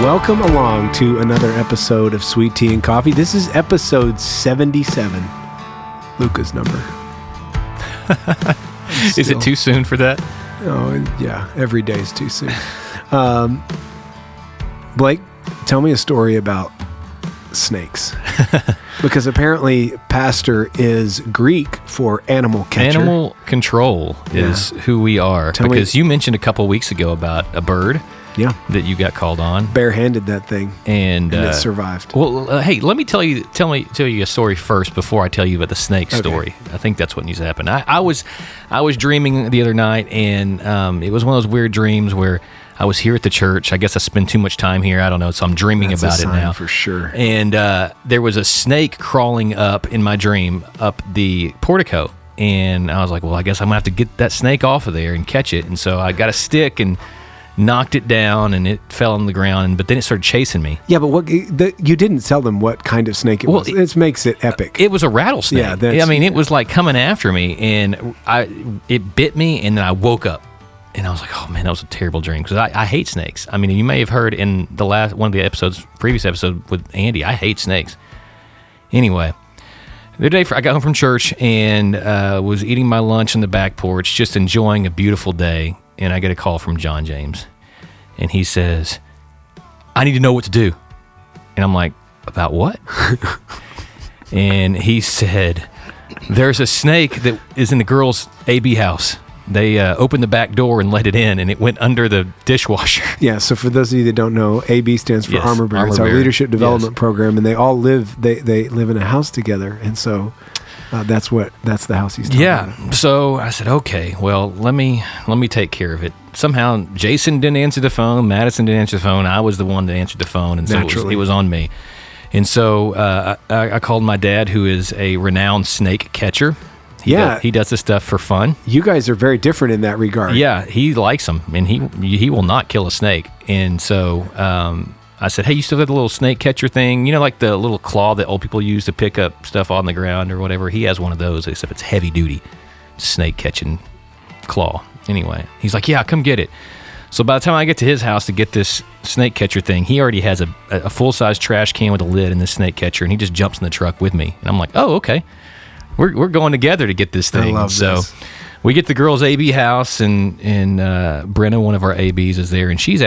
welcome along to another episode of Sweet Tea and Coffee. This is episode 77, Luca's number. Is it too soon for that? Oh, yeah, every day is too soon. Blake, tell me a story about snakes. Because apparently pastor is Greek for animal catcher. Animal control is who we are. Because you mentioned a couple weeks ago about a bird that you got called on. Barehanded that thing. And it survived. Well, hey, let me tell you a story first before I tell you about the snake story. I think that's what needs to happen. I was dreaming the other night, and it was one of those weird dreams where I was here at the church. I guess I spend too much time here. I don't know. So I'm dreaming about it now. For sure. And there was a snake crawling up in my dream up the portico. And I was like, well, I guess I'm going to have to get that snake off of there and catch it. And so I got a stick and knocked it down, and it fell on the ground. But then it started chasing me. Yeah, but you didn't tell them what kind of snake it was. It makes it epic. It was a rattlesnake. Yeah, I mean, it was like coming after me. And it bit me, and then I woke up. And I was like, oh man, that was a terrible dream, because I hate snakes. I mean, you may have heard in the last one of the previous episode with Andy, I hate snakes. Anyway, the day I got home from church and was eating my lunch on the back porch, just enjoying a beautiful day, and I get a call from John James, and he says, I need to know what to do. And I'm like, about what? And he said, there's a snake that is in the girls' AB house. They opened the back door and let it in, and it went under the dishwasher. Yeah, so for those of you that don't know, AB stands for Armor Bear. It's our leadership development program, and they all live in a house together, and so that's the house he's talking about. Yeah, so I said, okay, well, let me take care of it. Somehow, Jason didn't answer the phone, Madison didn't answer the phone, I was the one that answered the phone, and so it was on me. And so I called my dad, who is a renowned snake catcher. He does this stuff for fun. You guys are very different in that regard. Yeah, he likes them, and he will not kill a snake. And so I said, hey, you still got the little snake catcher thing? You know, like the little claw that old people use to pick up stuff on the ground or whatever? He has one of those, except it's heavy-duty snake catching claw. Anyway, he's like, yeah, come get it. So by the time I get to his house to get this snake catcher thing, he already has a full-size trash can with a lid in this snake catcher, and he just jumps in the truck with me. And I'm like, oh, okay. We're going together to get this thing. I love this. We get the girls' AB house, and Brenna, one of our ABs, is there, and she's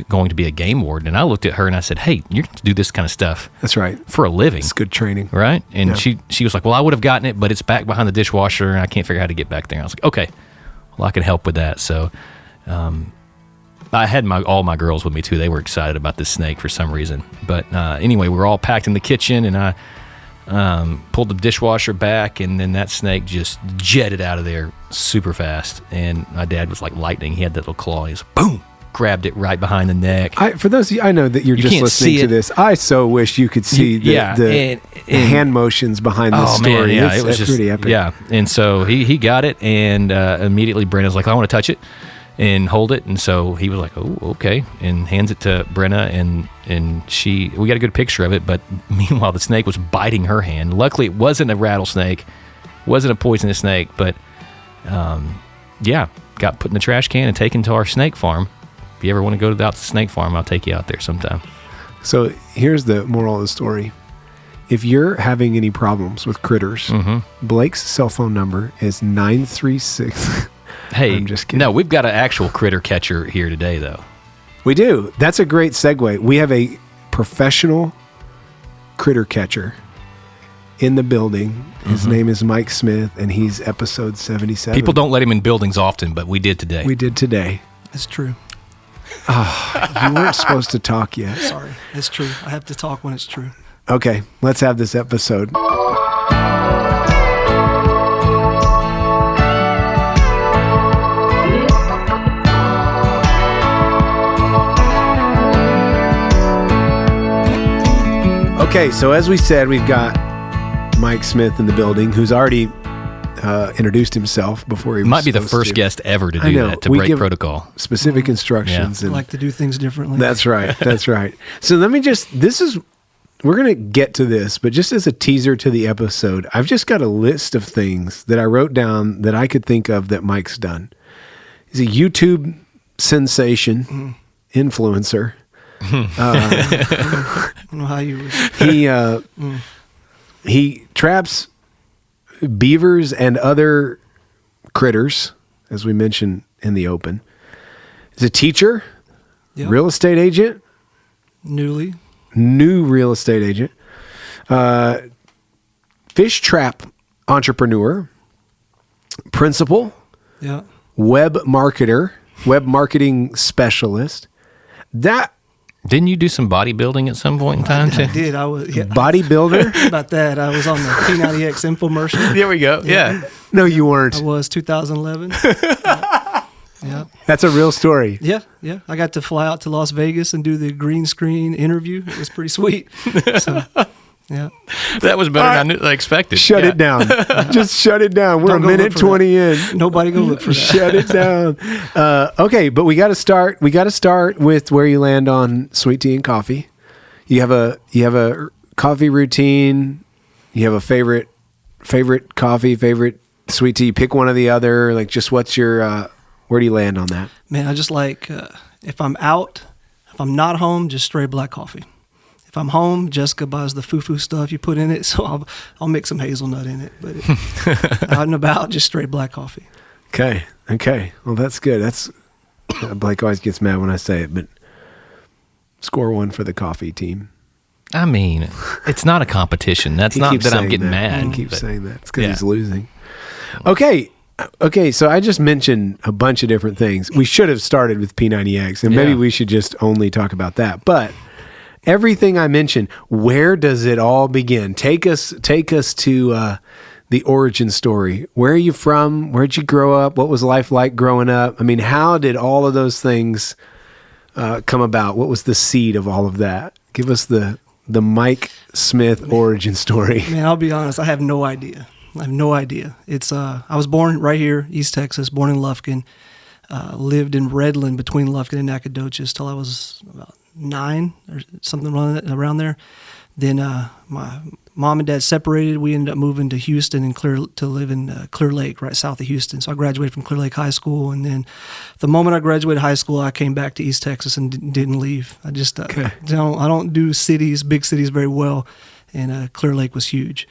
going to be a game warden. And I looked at her and I said, hey, you're going to do this kind of stuff. That's right. For a living. It's good training. Right? And she was like, well, I would have gotten it, but it's back behind the dishwasher, and I can't figure out how to get back there. And I was like, okay, well, I can help with that. So I had all my girls with me, too. They were excited about this snake for some reason. But anyway, we were all packed in the kitchen, and I pulled the dishwasher back, and then that snake just jetted out of there super fast. And my dad was like lightning. He had that little claw. He just boom, grabbed it right behind the neck. For those of you, I know that you're just listening to this. I so wish you could see the hand motions behind this story. Man, it was just pretty epic. Yeah, and so he got it, and immediately Brenna's like, I want to touch it and hold it. And so he was like, oh, okay, and hands it to Brenna, and we got a good picture of it, but meanwhile the snake was biting her hand. Luckily it wasn't a rattlesnake, wasn't a poisonous snake, but got put in the trash can and taken to our snake farm. If you ever want to go to the snake farm, I'll take you out there sometime. So here's the moral of the story. If you're having any problems with critters, Blake's cell phone number is 936 Hey, I'm just kidding. No, we've got an actual critter catcher here today, though. We do. That's a great segue. We have a professional critter catcher in the building. His name is Mike Smith, and he's episode 77. People don't let him in buildings often, but we did today. We did today. That's true. You weren't supposed to talk yet. Sorry. It's true. I have to talk when it's true. Okay, let's have this episode. Okay, so as we said, we've got Mike Smith in the building, who's already introduced himself before he was might be the first guest ever to do that, to break protocol. Specific instructions. I like to do things differently. That's right. That's right. So let me we're going to get to this, but just as a teaser to the episode, I've just got a list of things that I wrote down that I could think of that Mike's done. He's a YouTube sensation, influencer. I don't know how you would. He traps beavers and other critters, as we mentioned in the open. He's a teacher, Yep. real estate agent, New real estate agent, fish trap entrepreneur, principal, Yeah. web marketing specialist. That Didn't you do some bodybuilding at some point in time I too? did. I was bodybuilder? about that. I was on the P90X infomercial. There we go. Yeah. No, you weren't. I was 2011. Yeah. That's a real story. Yeah. Yeah. I got to fly out to Las Vegas and do the green screen interview. It was pretty sweet. So, yeah. That was better than I expected. Shut Yeah. it down. Just shut it down. We're Don't a go minute look for 20 in. Nobody go look for that. Shut it down. Okay, but we got to start. We got to start with where you land on sweet tea and coffee. You have a coffee routine. You have a favorite coffee, favorite sweet tea. Pick one or the other. Like, just what's your where do you land on that? Man, I just like, if I'm out, if I'm not home, just straight black coffee. If I'm home, Jessica buys the foo-foo stuff you put in it, so I'll mix some hazelnut in it. But out and about, just straight black coffee. Okay. Well, that's good. That's Blake always gets mad when I say it, but score one for the coffee team. I mean, it's not a competition. That's He not keeps that I'm saying getting that. mad. He keeps but- saying that. It's because Yeah. he's losing. Okay. So I just mentioned a bunch of different things. We should have started with P90X, and maybe Yeah. we should just only talk about that. But everything I mentioned, where does it all begin? Take us to the origin story. Where are you from? Where'd you grow up? What was life like growing up? I mean, how did all of those things come about? What was the seed of all of that? Give us the Mike Smith origin story. Man, I'll be honest, I have no idea. It's I was born right here, East Texas, born in Lufkin. Lived in Redland between Lufkin and Nacogdoches till I was about 9 or something around there. Then my mom and dad separated. We ended up moving to Houston and to live in Clear Lake, right south of Houston. So I graduated from Clear Lake High School, and then the moment I graduated high school, I came back to East Texas and didn't leave. I just I don't do big cities very well, and Clear Lake was huge.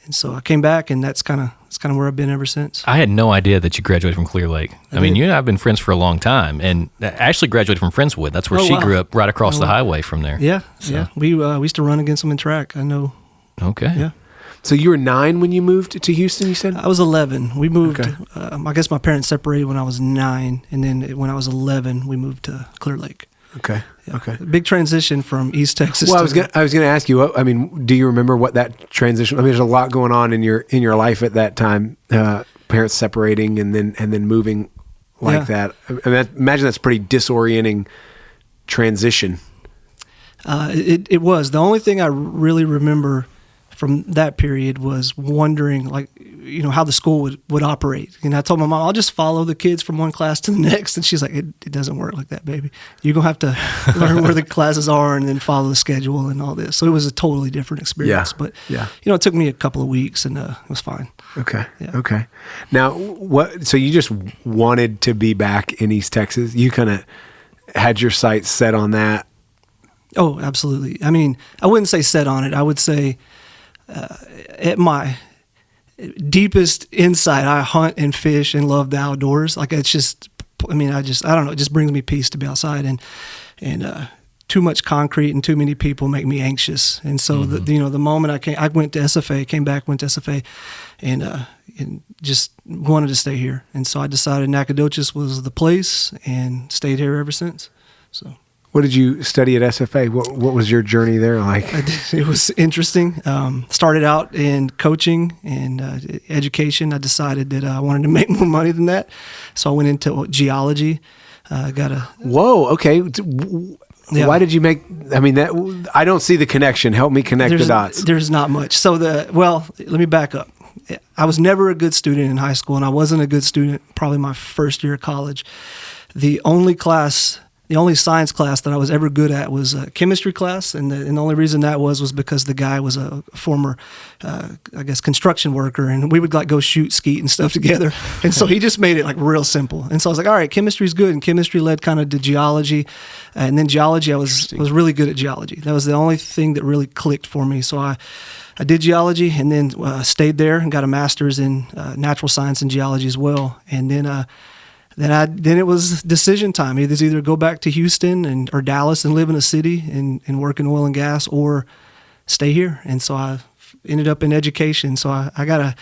And so I came back, and that's kind of where I've been ever since. I had no idea that you graduated from Clear Lake. I mean, you and I have been friends for a long time, and Ashley graduated from Friendswood. That's where Oh, she wow. grew up, right across the highway from there. Yeah, So- yeah. We used to run against them in track. I know. Okay. Yeah. So you were 9 when you moved to Houston, you said? I was 11. We moved. Okay. I guess my parents separated when I was 9, and then when I was 11, we moved to Clear Lake. Okay. Yeah. Okay. Big transition from East Texas. Well, to I was gonna ask you. I mean, do you remember what that transition? I mean, there's a lot going on in your life at that time. Parents separating and then moving like that. I mean, imagine that's a pretty disorienting transition. It was. The only thing I really remember from that period was wondering, like, how the school would operate. And I told my mom, I'll just follow the kids from one class to the next. And she's like, it doesn't work like that, baby. You're going to have to learn where the classes are and then follow the schedule and all this. So it was a totally different experience. But, it took me a couple of weeks, and it was fine. Okay. Yeah. Okay. Now, so you just wanted to be back in East Texas? You kind of had your sights set on that? Oh, absolutely. I mean, I wouldn't say set on it. I would say at my deepest insight, I hunt and fish and love the outdoors. Like, it's just, I don't know. It just brings me peace to be outside, and too much concrete and too many people make me anxious. And so, the moment I went to SFA, came back, went to SFA, and just wanted to stay here. And so I decided Nacogdoches was the place, and stayed here ever since. So. What did you study at SFA? What was your journey there like? It was interesting. Started out in coaching and education. I decided that I wanted to make more money than that, so I went into geology. Whoa. Okay. Yeah. Why did you make? I mean, that I don't see the connection. Help me connect the dots. There's not much. So let me back up. I was never a good student in high school, and I wasn't a good student probably my first year of college. The only class the only science class that I was ever good at was a chemistry class, and the only reason that was because the guy was a former, I guess, construction worker, and we would like go shoot skeet and stuff together, and so he just made it like real simple. And so I was like, all right, chemistry's good, and chemistry led kind of to geology, and then geology, I was really good at geology. That was the only thing that really clicked for me. So I did geology, and then stayed there and got a master's in natural science and geology as well, and then. Then it was decision time. Either go back to Houston or Dallas and live in a city and work in oil and gas, or stay here. And so I ended up in education. So I got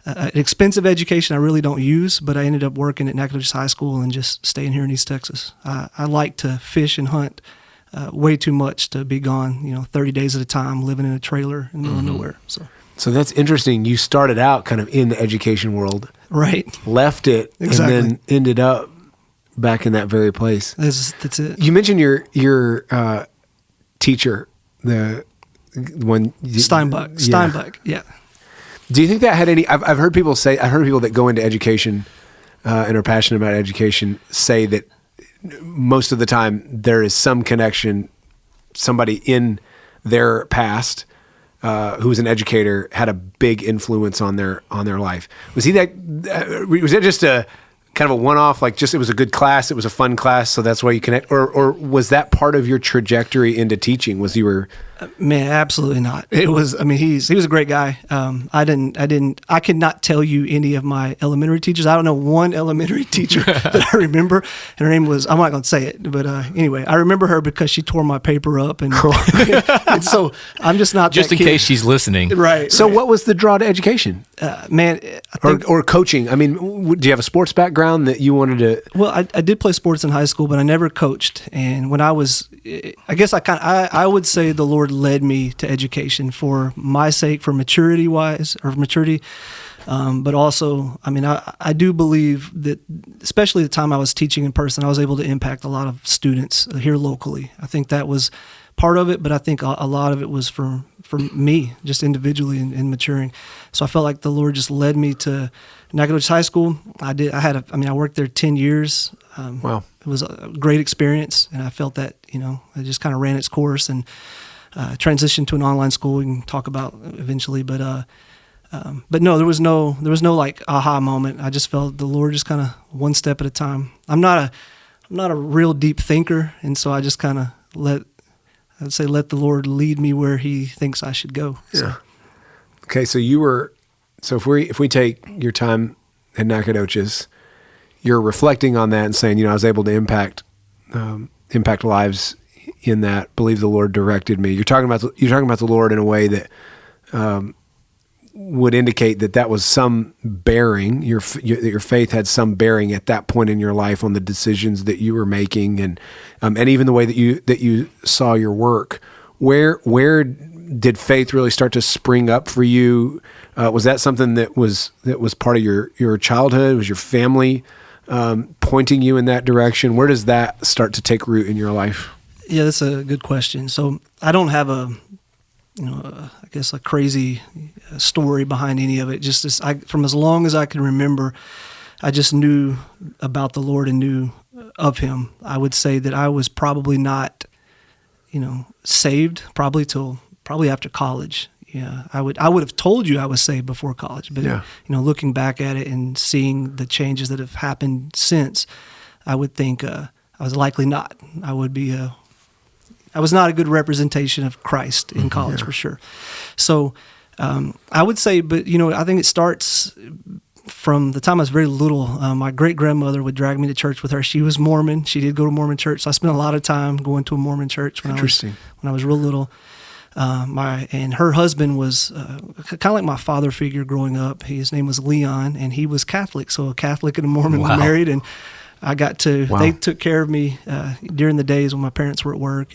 an expensive education I really don't use, but I ended up working at Nacogdoches High School and just staying here in East Texas. I like to fish and hunt way too much to be gone, 30 days at a time, living in a trailer in the middle of nowhere. So that's interesting. You started out kind of in the education world. Right. Left it, Exactly. and then ended up back in that very place. That's it. You mentioned your teacher, the one Steinbuck. Yeah. Steinbuck, yeah. Do you think that had any? I've heard people say. I heard people that go into education and are passionate about education say that most of the time there is some connection. Somebody in their past who was an educator had a big influence on their life. Was he that? Was that just a kind of a one-off? Like, just it was a good class, it was a fun class, so that's why you connect, or was that part of your trajectory into teaching? Was you were? Man, absolutely not. It was. I mean, he was a great guy. I could not tell you any of my elementary teachers. I don't know one elementary teacher that I remember. And her name was. I'm not going to say it, but anyway, I remember her because she tore my paper up, and, and so I'm just not. Just that in kid. case she's listening, Right. So, what was the draw to education? Man, I think, Or coaching? I mean, do you have a sports background that you wanted to? well, I did play sports in high school, but I never coached. And when I was, I guess I would say the Lord led me to education for my sake, for maturity, but also, I mean, I do believe that, especially the time I was teaching in person, I was able to impact a lot of students here locally. I think that was part of it, but I think a lot of it was for me, just individually and maturing. So I felt like the Lord just led me to Nacogdoches High School. I worked there 10 years. Wow. It was a great experience, and I felt that, it just kind of ran its course and transitioned to an online school we can talk about eventually. But no, there was no like aha moment. I just felt the Lord just kind of one step at a time. I'm not a real deep thinker, and so I just kind of let the Lord lead me where He thinks I should go. So. Yeah. Okay, so if we take your time at Nacogdoches, you're reflecting on that and saying, I was able to impact lives in that. Believe the Lord directed me. You're talking about the Lord in a way that would indicate that was some bearing. Your faith had some bearing at that point in your life on the decisions that you were making, and even the way that you saw your work. Where did faith really start to spring up for you? Was that something that was part of your childhood? Was your family pointing you in that direction? Where does that start to take root in your life? Yeah, that's a good question. So I don't have a crazy story behind any of it. Just from as long as I can remember, I just knew about the Lord and knew of Him. I would say that I was probably not, saved probably after college. Yeah, I would have told you I was saved before college, but yeah. Looking back at it and seeing the changes that have happened since, I would think I was likely not. I was not a good representation of Christ in college, for sure. So I would say, but I think it starts from the time I was very little. My great grandmother would drag me to church with her. She was Mormon. She did go to Mormon church, so I spent a lot of time going to a Mormon church when I was real little. And her husband was kind of like my father figure growing up. His name was Leon, and he was Catholic. So a Catholic and a Mormon were married, and I got to. Wow. They took care of me during the days when my parents were at work,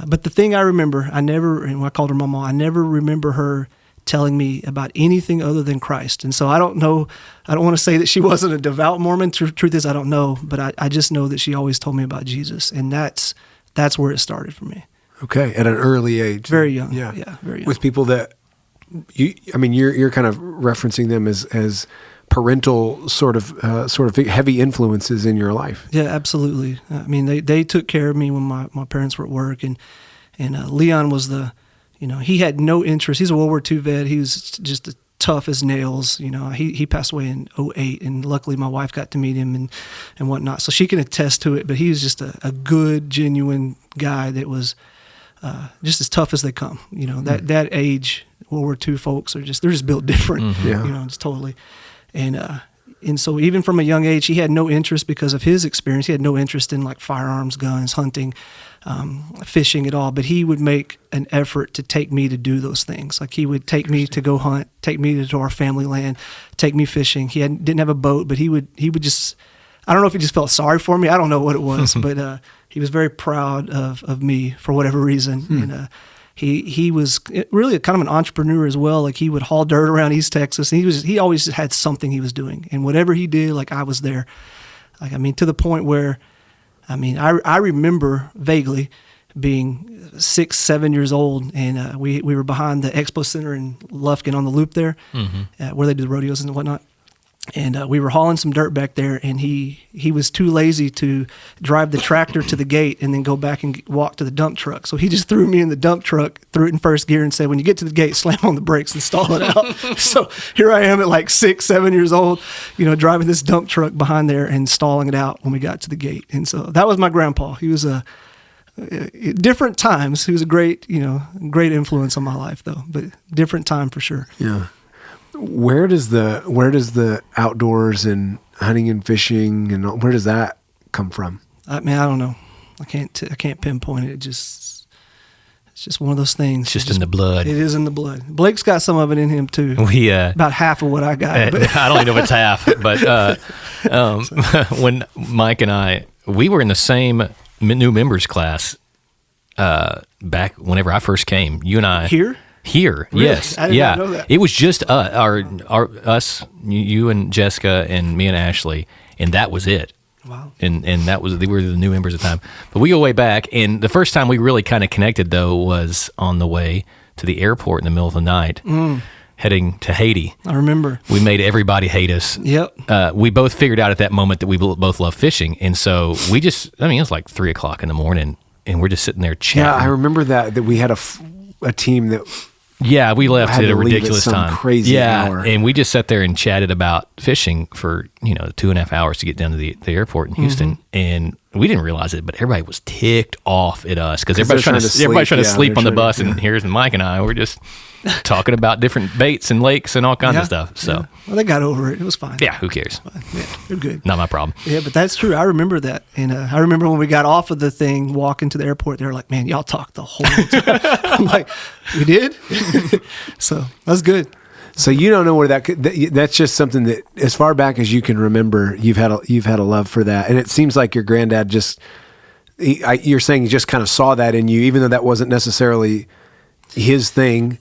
but the thing I remember, when I called her Mama, I never remember her telling me about anything other than Christ. And so I don't want to say that she wasn't a devout Mormon. Truth is, I don't know, but I just know that she always told me about Jesus, and that's where it started for me. Okay, at an early age. Very young. Yeah, very young. With people that you're kind of referencing them as parental sort of heavy influences in your life. Yeah, absolutely. I mean, they took care of me when my parents were at work, and Leon was he had no interest. He's a World War II vet. He was just tough as nails. He passed away in 2008, and luckily my wife got to meet him and whatnot, so she can attest to it. But he was just a good, genuine guy that was just as tough as they come. That age, World War II folks they're just built different. Mm-hmm. Yeah. Just totally. And so even from a young age, he had no interest because of his experience. He had no interest in like firearms, guns, hunting, fishing at all. But he would make an effort to take me to do those things. Like he would take me to go hunt, take me to our family land, take me fishing. He didn't have a boat, but he would just, I don't know if he just felt sorry for me. I don't know what it was, but he was very proud of me for whatever reason. And he was really kind of an entrepreneur as well. Like he would haul dirt around East Texas, and he always had something he was doing, and whatever he did, like I was there. Like, I mean, to the point where, I remember vaguely being 6, 7 years old, and we were behind the Expo Center in Lufkin on the loop there, where they do the rodeos and whatnot. And we were hauling some dirt back there, and he was too lazy to drive the tractor to the gate and then go back and walk to the dump truck. So he just threw me in the dump truck, threw it in first gear, and said, when you get to the gate, slam on the brakes and stall it out. So here I am at like 6, 7 years old, driving this dump truck behind there and stalling it out when we got to the gate. And so that was my grandpa. He was different times. He was a great influence on my life, though, but different time for sure. Yeah. Where does the outdoors and hunting and fishing and where does that come from? I don't know. I can't pinpoint it. It's just one of those things. It's just in the blood. It is in the blood. Blake's got some of it in him too. About half of what I got. But. I don't even know if it's half, but when Mike and we were in the same new members class back whenever I first came. You and I Here, really? Yes, I did not know that. It was just us, you and Jessica and me and Ashley, and that was it. Wow. And they were the new members at the time. But we go way back, and the first time we really kind of connected though was on the way to the airport in the middle of the night, heading to Haiti. I remember. We made everybody hate us. Yep. We both figured out at that moment that we both love fishing, and so we just, it was like 3:00 in the morning, and we're just sitting there chatting. Yeah, I remember that we had a team that. Yeah, we left at a ridiculous time. Crazy hour. And we just sat there and chatted about fishing for 2.5 hours to get down to the airport in Houston, and we didn't realize it, but everybody was ticked off at us because everybody's trying to sleep on the bus, and here's Mike and I. We're just talking about different baits and lakes and all kinds of stuff. So, well, they got over it. It was fine. Yeah, who cares? Yeah, they're good. Not my problem. Yeah, but that's true. I remember that, and I remember when we got off of the thing, walking to the airport. They were like, "Man, y'all talked the whole time." I'm like, "We did." So that's good. So you don't know where that's just something that, as far back as you can remember, you've had a love for that, and it seems like your granddad you're saying he just kind of saw that in you, even though that wasn't necessarily his thing.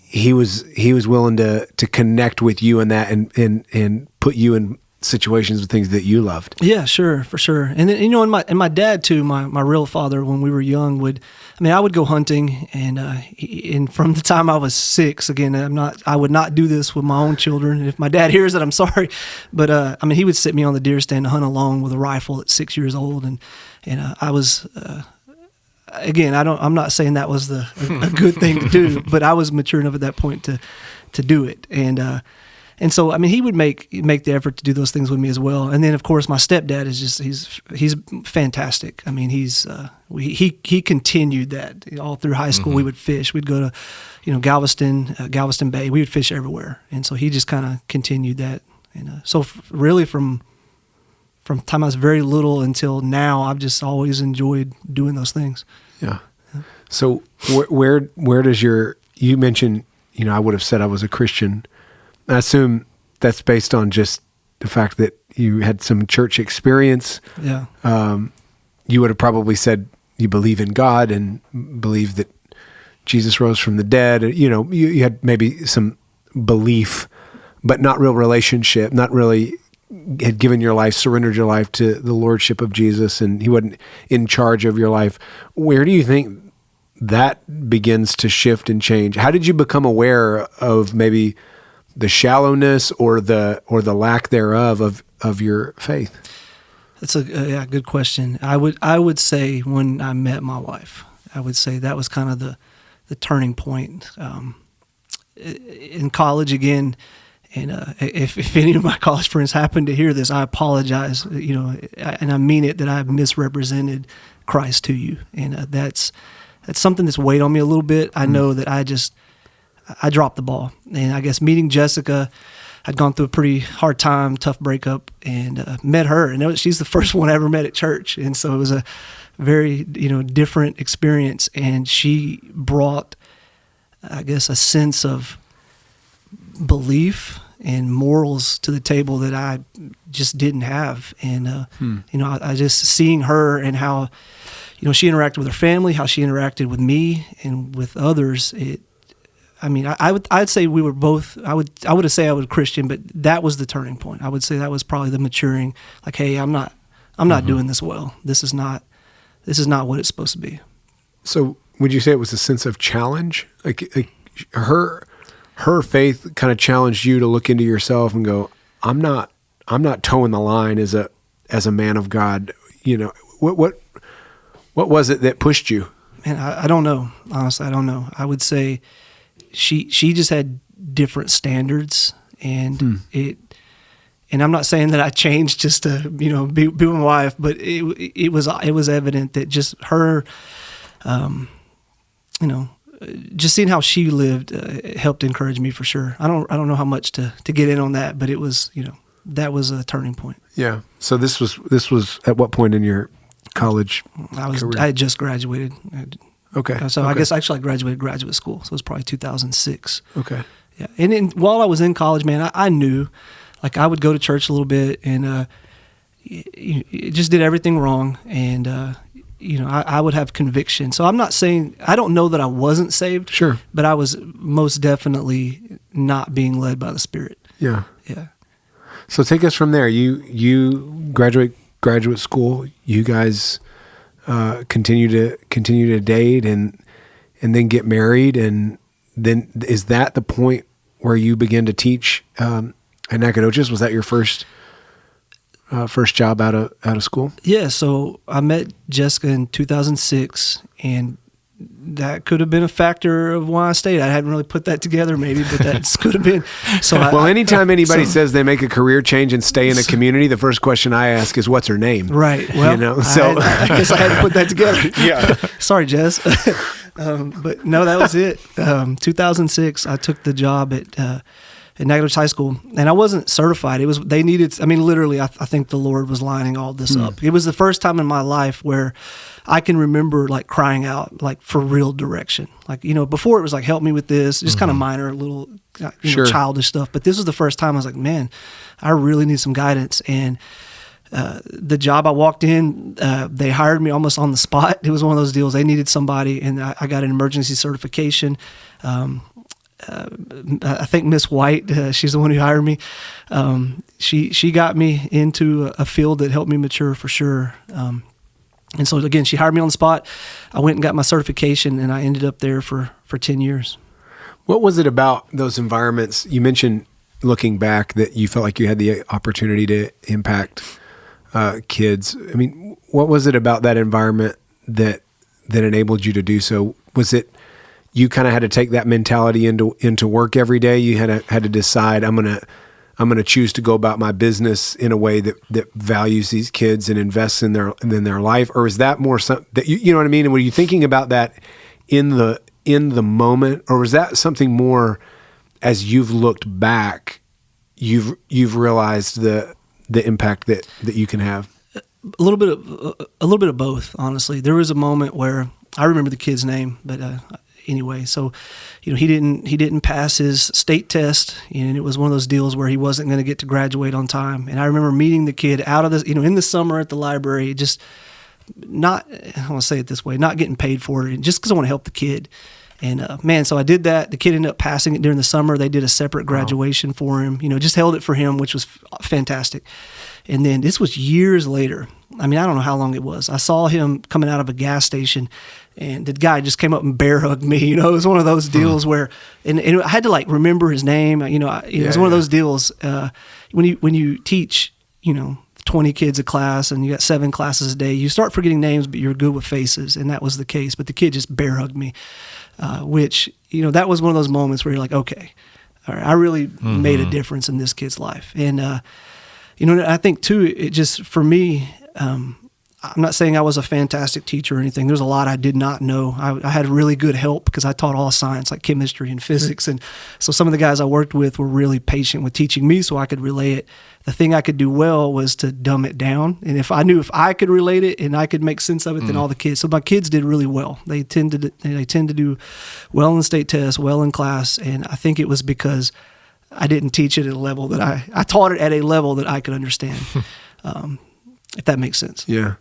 He was willing to connect with you in that and put you in situations with things that you loved. Yeah, sure, for sure. And then, and my dad too, my real father, when we were young, I would go hunting, and from the time I was 6, again, I would not do this with my own children. And if my dad hears it, I'm sorry, but he would sit me on the deer stand to hunt alone with a rifle at 6 years old, and I was. Again, I'm not saying that was a good thing to do, but I was mature enough at that point to do it, and so he would make the effort to do those things with me as well. And then of course my stepdad is just he's fantastic. He continued that all through high school. We would fish. We'd go to Galveston Bay. We would fish everywhere, and so he just kind of continued that. And so really from the time I was very little until now, I've just always enjoyed doing those things. Yeah. So where does you mentioned, I would have said I was a Christian. I assume that's based on just the fact that you had some church experience. Yeah. You would have probably said you believe in God and believe that Jesus rose from the dead. You had maybe some belief, but not real relationship, not really had given your life, surrendered your life to the lordship of Jesus, and he wasn't in charge of your life. Where do you think that begins to shift and change? How did you become aware of maybe the shallowness or the lack thereof of your faith? That's a good question. I would say when I met my wife, I would say that was kind of the turning point. In college again, and if any of my college friends happen to hear this, I apologize. And I mean it, that I've misrepresented Christ to you, and that's something that's weighed on me a little bit. I know that I dropped the ball, and I guess meeting Jessica, I'd gone through a pretty hard time, tough breakup, and met her, and she's the first one I ever met at church, and so it was a very different experience, and she brought, I guess, a sense of belief and morals to the table that I just didn't have, and I just seeing her and how she interacted with her family, how she interacted with me and with others. I'd say we were both. I would say I was a Christian, but that was the turning point. I would say that was probably the maturing. Like, hey, I'm not doing this well. This is not what it's supposed to be. So, would you say it was a sense of challenge? Like her faith kind of challenged you to look into yourself and go, I'm not towing the line as a man of God. What was it that pushed you? Man, I don't know. Honestly, I don't know. I would say she just had different standards, and and I'm not saying that I changed just to be with my wife, but it was evident that just her, just seeing how she lived helped encourage me for sure. I don't know how much to get in on that, but it was that was a turning point. Yeah. So this was at what point in your college career? I had just graduated. Okay. So I guess actually I graduated graduate school, so it was probably 2006. Okay. Yeah. And while I was in college, man, I knew, like, I would go to church a little bit, and just did everything wrong, and I would have conviction. So I'm not saying, I don't know that I wasn't saved. Sure. But I was most definitely not being led by the Spirit. Yeah. Yeah. So take us from there. You graduate school. You guys continue to date and then get married, and then is that the point where you begin to teach at Nacogdoches? Was that your first job out of school? Yeah. So I met Jessica in 2006, and that could have been a factor of why I stayed. I hadn't really put that together, maybe, but that could have been. So anytime anybody says they make a career change and stay in a community, the first question I ask is, "What's her name?" Right. Well, I guess I had to put that together. Yeah. Sorry, Jess. But no, that was it. 2006, I took the job at Nacogdoches High School, and I wasn't certified. They needed. Literally, I think the Lord was lining all this up. It was the first time in my life where I can remember, like, crying out, like, for real direction. Like, before it was like, help me with this, just kind of minor little childish stuff. But this was the first time I was like, man, I really need some guidance. And the job I walked in, they hired me almost on the spot. It was one of those deals. They needed somebody, and I got an emergency certification. I think Miss White, she's the one who hired me. She got me into a field that helped me mature for sure. And so again, she hired me on the spot. I went and got my certification, and I ended up there for 10 years. What was it about those environments? You mentioned, looking back, that you felt like you had the opportunity to impact kids. What was it about that environment that enabled you to do so? Was it you kind of had to take that mentality into work every day? You had to decide, I'm gonna choose to go about my business in a way that values these kids and invests in their life, or is that more something that you know what I mean? And were you thinking about that in the moment, or was that something more as you've looked back, you've realized the impact that you can have? A little bit of both, honestly. There was a moment where I remember the kid's name, but anyway, so he didn't pass his state test, and it was one of those deals where he wasn't going to get to graduate on time. And I remember meeting the kid out of this, in the summer at the library, just not, I want to say it this way, not getting paid for it, just because I want to help the kid. And man, so I did that. The kid ended up passing it during the summer. They did a separate graduation for him, just held it for him, which was fantastic. And then this was years later. I mean, I don't know how long it was. I saw him coming out of a gas station, and the guy just came up and bear hugged me. It was one of those deals where, and I had to like remember his name. It was one of those deals when you teach, 20 kids a class and you got 7 classes a day, you start forgetting names, but you're good with faces, and that was the case. But the kid just bear hugged me, which that was one of those moments where you're like, okay, all right, I really made a difference in this kid's life. And I think too, it just for me. I'm not saying I was a fantastic teacher or anything. There's a lot I did not know. I had really good help because I taught all science, like chemistry and physics. And so some of the guys I worked with were really patient with teaching me so I could relay it. The thing I could do well was to dumb it down. And if I could relate it and I could make sense of it, then all the kids. So my kids did really well. They tend to do well in the state test, well in class. And I think it was because I didn't teach it at a level that I taught it at a level that I could understand. If that makes sense. Yeah.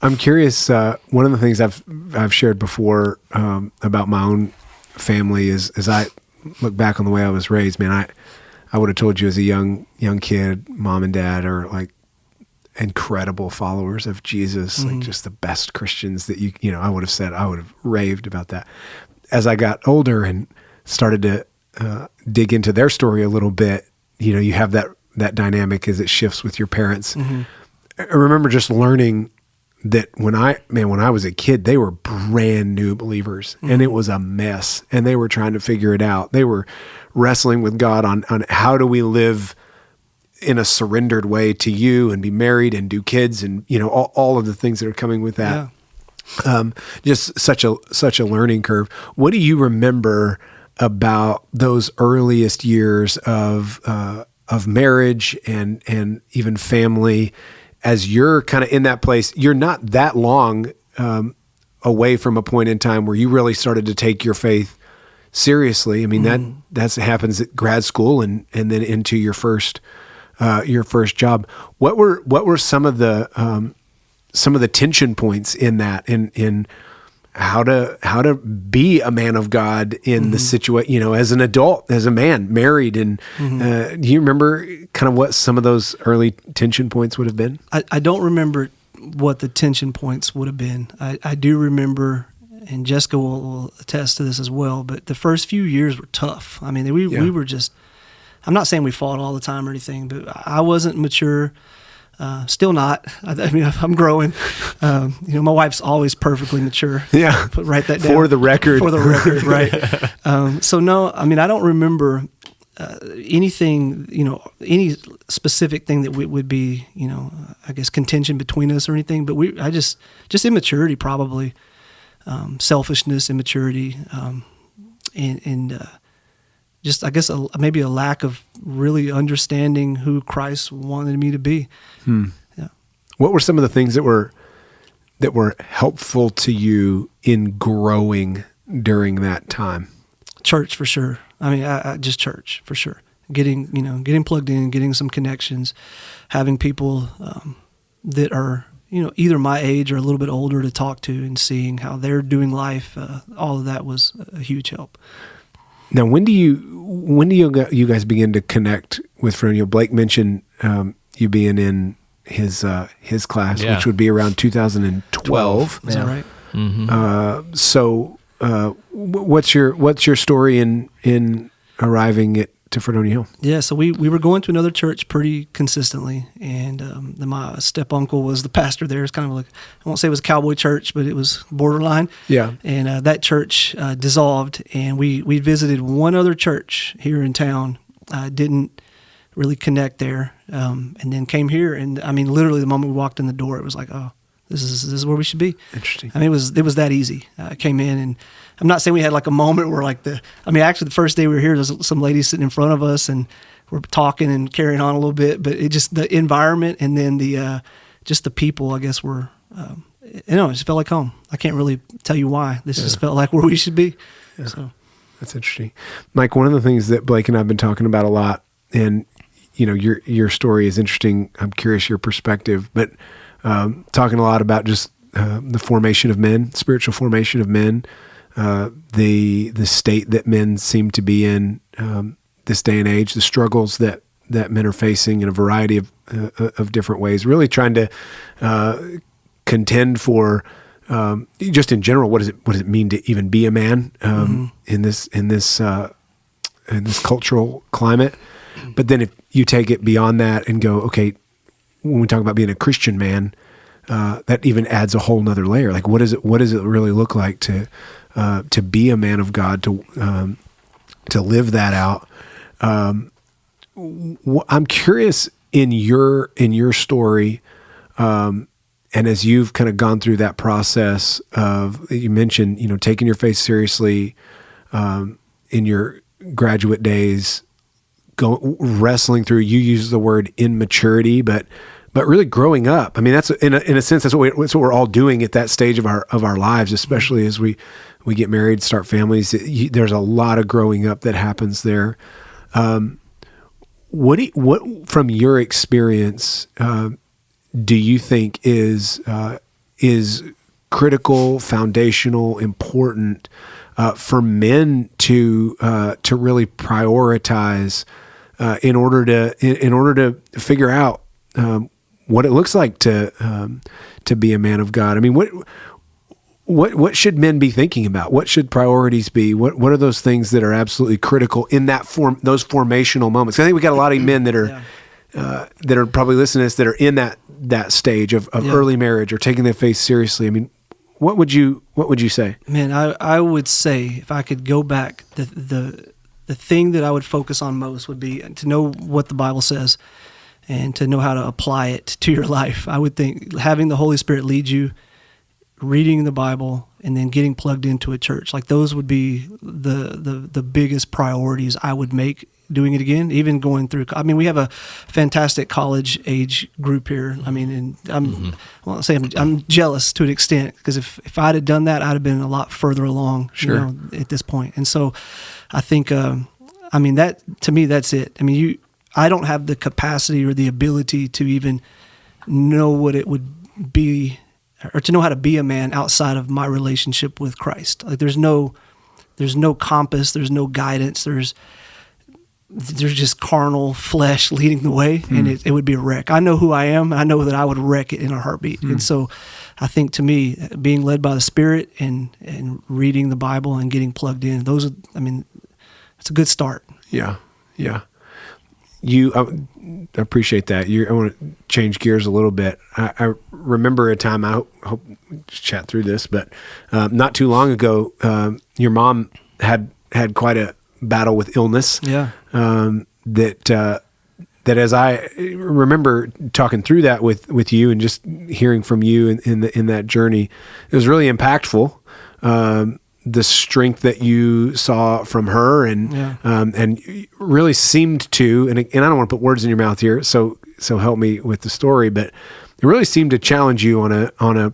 I'm curious. One of the things I've shared before about my own family is as I look back on the way I was raised, man, I would have told you as a young kid, mom and dad are like incredible followers of Jesus, like just the best Christians that I would have said, I would have raved about that. As I got older and started to dig into their story a little bit, you have that dynamic as it shifts with your parents. I remember just learning that when I was a kid, they were brand new believers and it was a mess and they were trying to figure it out. They were wrestling with God on how do we live in a surrendered way to you and be married and do kids and, all of the things that are coming with that. Yeah. Just such a learning curve. What do you remember about those earliest years of marriage and even family? As you're kind of in that place, you're not that long away from a point in time where you really started to take your faith seriously. I mean, that happens at grad school and then into your first job. What were some of the tension points in that in how to be a man of God in the situation, as an adult, as a man, married, and do you remember kind of what some of those early tension points would have been? I don't remember what the tension points would have been. I do remember, and Jessica will attest to this as well, but the first few years were tough. I mean, we were just, I'm not saying we fought all the time or anything, but I wasn't mature. Still not. I mean, I'm growing. My wife's always perfectly mature. Yeah. Write that down. For the record. For the record, right. So no, I mean, I don't remember anything, any specific thing that would be, I guess contention between us or anything, but I just immaturity probably, selfishness, immaturity, and just, I guess, maybe a lack of really understanding who Christ wanted me to be. Yeah. What were some of the things that were helpful to you in growing during that time? Church, for sure. I mean, just church, for sure. Getting plugged in, getting some connections, having people that are, either my age or a little bit older to talk to, and seeing how they're doing life. All of that was a huge help. Now, when do you guys begin to connect with Fronia? Blake mentioned you being in his class, which would be around 2012. Is that right? Mm-hmm. So, what's your story in arriving to Fredonia Hill? Yeah, so we were going to another church pretty consistently, and my step uncle was the pastor there. It's kind of like, I won't say it was a cowboy church, but it was borderline. Yeah. And that church dissolved, and we visited one other church here in town. Didn't really connect there, and then came here, and I mean, literally the moment we walked in the door, it was like, oh, this is where we should be. Interesting. I mean, it was that easy. I came in, and I'm not saying we had like a moment where actually the first day we were here, there's some ladies sitting in front of us, and we're talking and carrying on a little bit, but it just, the environment and then just the people, I guess, were, it just felt like home. I can't really tell you why. This just felt like where we should be. Yeah. So that's interesting. Mike, one of the things that Blake and I have been talking about a lot, and your story is interesting. I'm curious your perspective, but talking a lot about just the formation of men, spiritual formation of men, the state that men seem to be in this day and age, the struggles that men are facing in a variety of different ways. Really trying to contend for just in general, what does it mean to even be a man in this cultural climate? But then if you take it beyond that and go, okay, when we talk about being a Christian man, that even adds a whole nother layer. Like, what does it really look like to be a man of God, to live that out? I'm curious in your story, and as you've kind of gone through that process of, you mentioned, taking your faith seriously in your graduate days, wrestling through, you use the word immaturity, but really growing up. I mean, that's in a sense, that's what we're all doing at that stage of our lives, especially as we get married, start families. There's a lot of growing up that happens there. What from your experience, do you think is critical, foundational, important for men to really prioritize in order to figure out what it looks like to be a man of God? I mean, what should men be thinking about? What should priorities be? What are those things that are absolutely critical in those formational moments? I think we got a lot of men that are probably listening to this that are in that stage of early marriage or taking their faith seriously. I mean, what would you say? Man, I would say, if I could go back, the thing that I would focus on most would be to know what the Bible says and to know how to apply it to your life. I would think having the Holy Spirit lead you, reading the Bible, and then getting plugged into a church, like those would be the biggest priorities I would make doing it again, even going through. I mean, we have a fantastic college age group here. I mean, and I'm jealous to an extent, because if I'd have done that, I'd have been a lot further along, sure, at this point. And so I think, that to me, that's it. I mean, I don't have the capacity or the ability to even know what it would be, or to know how to be a man outside of my relationship with Christ. Like there's no compass, there's no guidance, there's just carnal flesh leading the way, and it would be a wreck. I know who I am, and I know that I would wreck it in a heartbeat. And so I think, to me, being led by the Spirit and reading the Bible and getting plugged in, it's a good start. Yeah. I appreciate that. I want to change gears a little bit. I remember a time, I hope we just chat through this, but not too long ago, your mom had quite a battle with illness. Yeah. That as I remember talking through that with you and just hearing from you in that journey, it was really impactful. The strength that you saw from her and really seemed to, and I don't want to put words in your mouth here, so help me with the story, but it really seemed to challenge you on a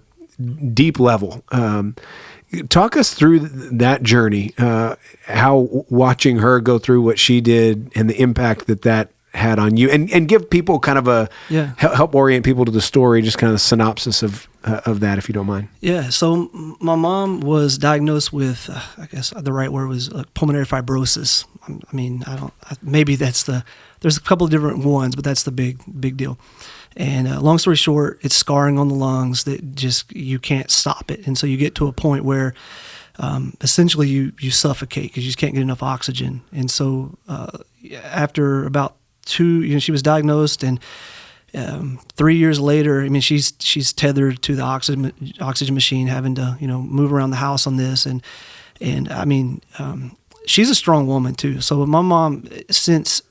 deep level. Talk us through that journey, how watching her go through what she did and the impact that had on you, and give people kind of help orient people to the story, just kind of a synopsis of that, if you don't mind. Yeah. So my mom was diagnosed with, I guess the right word was pulmonary fibrosis. I mean, maybe there's a couple of different ones, but that's the big deal. And long story short, it's scarring on the lungs that just, you can't stop it. And so you get to a point where essentially you suffocate because you just can't get enough oxygen. And so after about she was diagnosed, and 3 years later, I mean, she's tethered to the oxygen machine, having to move around the house on this, and I mean, she's a strong woman too. So my mom, since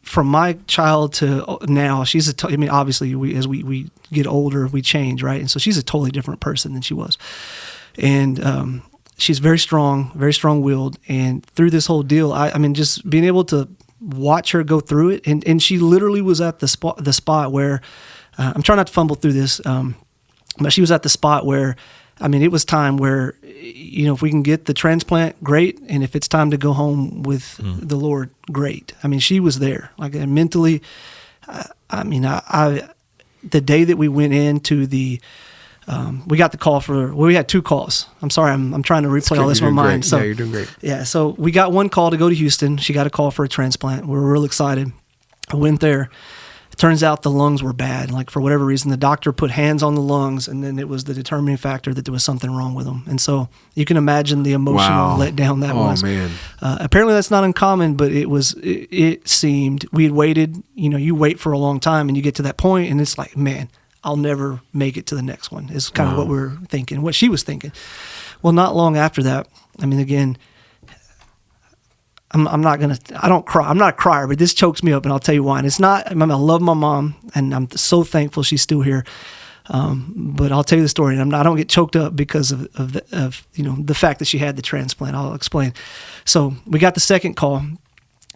from my child to now, she's obviously as we get older, we change, right? And so she's a totally different person than she was, and she's very strong-willed, and through this whole deal, I mean, just being able to watch her go through it, and she literally was at the spot where I'm trying not to fumble through this, but she was at the spot where, I mean, it was time where, if we can get the transplant, great, and if it's time to go home with the Lord, great. I mean, she was there, like, mentally. I mean, the day that we went into the we got the call we had 2 calls. I'm sorry, I'm trying to replay all this in my mind. Great. So, yeah, you're doing great. yeah, so we got one call to go to Houston. She got a call for a transplant. We were real excited. I went there. It turns out the lungs were bad. Like, for whatever reason, the doctor put hands on the lungs, and then it was the determining factor that there was something wrong with them. And so you can imagine the emotional letdown that was. Oh, man. Apparently that's not uncommon, but it seemed, we had waited, you wait for a long time, and you get to that point, and it's like, man, I'll never make it to the next one, is kind of what we're thinking, what she was thinking. Well, not long after that, I mean, again, I don't cry. I'm not a crier, but this chokes me up, and I'll tell you why. And it's not, I love my mom, and I'm so thankful she's still here. But I'll tell you the story, and I don't get choked up because of the fact that she had the transplant. I'll explain. So we got the second call,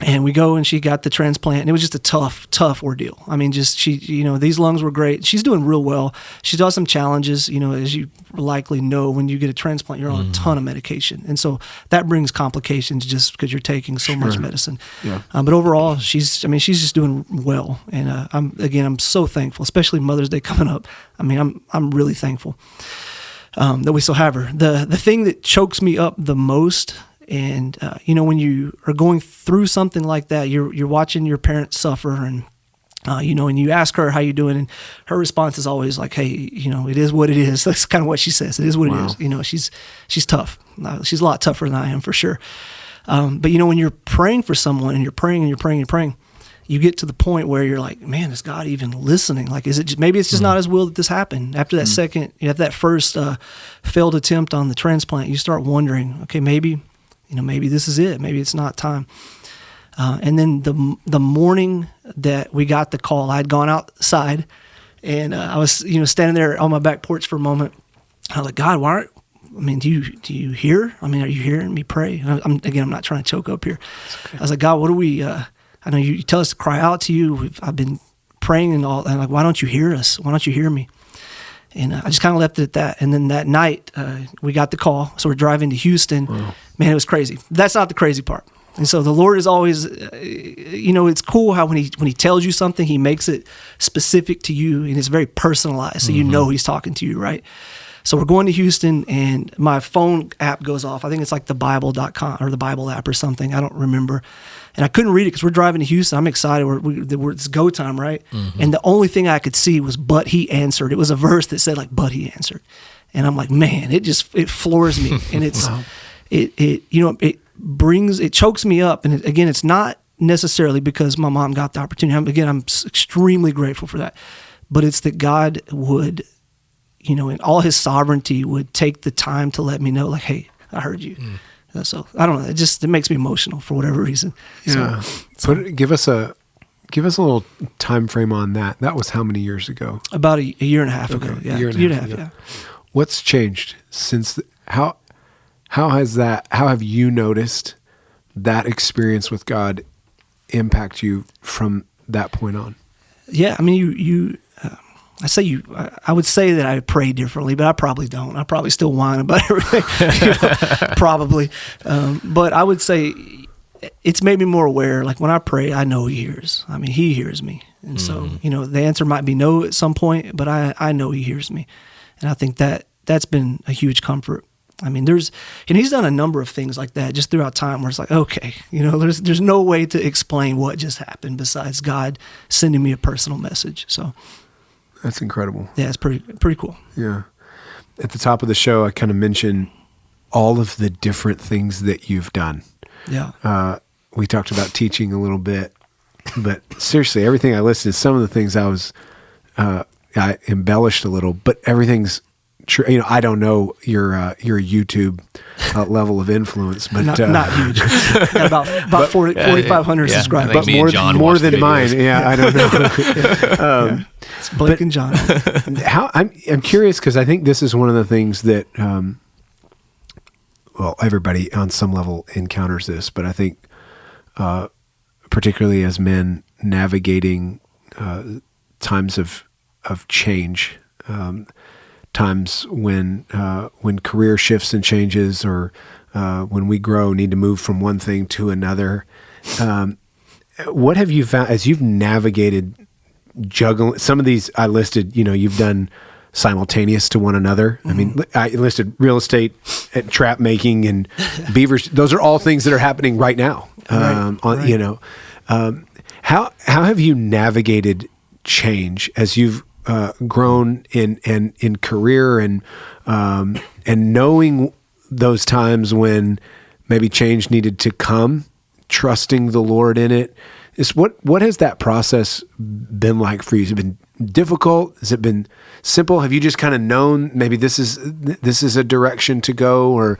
and we go, and she got the transplant, and it was just a tough ordeal. I mean, just she, these lungs were great. She's doing real well. She's got some challenges, as you likely know, when you get a transplant, you're on a ton of medication. And so that brings complications just because you're taking so much medicine. Yeah. But overall, she's just doing well. And I'm so thankful, especially Mother's Day coming up. I mean, I'm really thankful that we still have her. The thing that chokes me up the most, and when you are going through something like that, you're watching your parents suffer, and and you ask her how you doing, and her response is always like, "Hey, it is what it is." That's kind of what she says. It is what it is. She's tough. She's a lot tougher than I am, for sure. But when you're praying for someone, and you're praying and you're praying and praying, you get to the point where you're like, man, is God even listening? Like, is it just, maybe it's just not His will that this happened? After that second, after that first failed attempt on the transplant, you start wondering, okay, maybe this is it. Maybe it's not time. And then the morning that we got the call, I had gone outside, and I was standing there on my back porch for a moment. I was like, God, do you hear? I mean, are you hearing me pray? I'm not trying to choke up here. Okay. I was like, God, what do we? I know you tell us to cry out to you. I've been praying and all, and I'm like, why don't you hear us? Why don't you hear me? And I just kind of left it at that. And then that night, we got the call. So we're driving to Houston. Wow. Man, it was crazy. That's not the crazy part. And so the Lord is always, it's cool how when he tells you something, He makes it specific to you, and it's very personalized. So He's talking to you, right? So we're going to Houston, and my phone app goes off. I think it's like the Bible.com or the Bible app or something. I don't remember. And I couldn't read it because we're driving to Houston. I'm excited. It's go time, right? Mm-hmm. And the only thing I could see was, but He answered. It was a verse that said, like, but He answered. And I'm like, man, it floors me. And it's, wow. It chokes me up. And it's not necessarily because my mom got the opportunity. I'm extremely grateful for that. But it's that God would, in all His sovereignty, would take the time to let me know, like, hey, I heard you. So I don't know. It makes me emotional for whatever reason. Yeah. So give us a little time frame on that. That was how many years ago? About a year and a half ago. Yeah. A year and a half. Yeah. What's changed since? How have you noticed that experience with God impact you from that point on? Yeah. I mean, I would say that I pray differently, but I probably don't. I probably still whine about everything, probably. But I would say it's made me more aware. Like, when I pray, I know He hears. I mean, He hears me. And so, the answer might be no at some point, but I know He hears me. And I think that's been a huge comfort. I mean, He's done a number of things like that just throughout time where it's like, okay, there's no way to explain what just happened besides God sending me a personal message. So that's incredible. Yeah, it's pretty cool. Yeah. At the top of the show, I kind of mentioned all of the different things that you've done. Yeah. We talked about teaching a little bit, but seriously, everything I listed, some of the things I embellished a little, but everything's true. I don't know your YouTube level of influence, but not huge. about 4,500 subscribers, but more than mine. Yeah, I don't know. It's Blake and John. I'm curious because I think this is one of the things that everybody on some level encounters this, but I think particularly as men navigating times of change. Times when career shifts and changes, or when we grow, need to move from one thing to another. What have you found as you've navigated juggling some of these? I listed, you've done simultaneous to one another. I mean, I listed real estate and trap making and beavers. Those are all things that are happening right now. You know, how have you navigated change as you've grown in career and knowing those times when maybe change needed to come, trusting the Lord in it? What has that process been like for you? Has it been difficult? Has it been simple? Have you just kind of known maybe this is a direction to go, or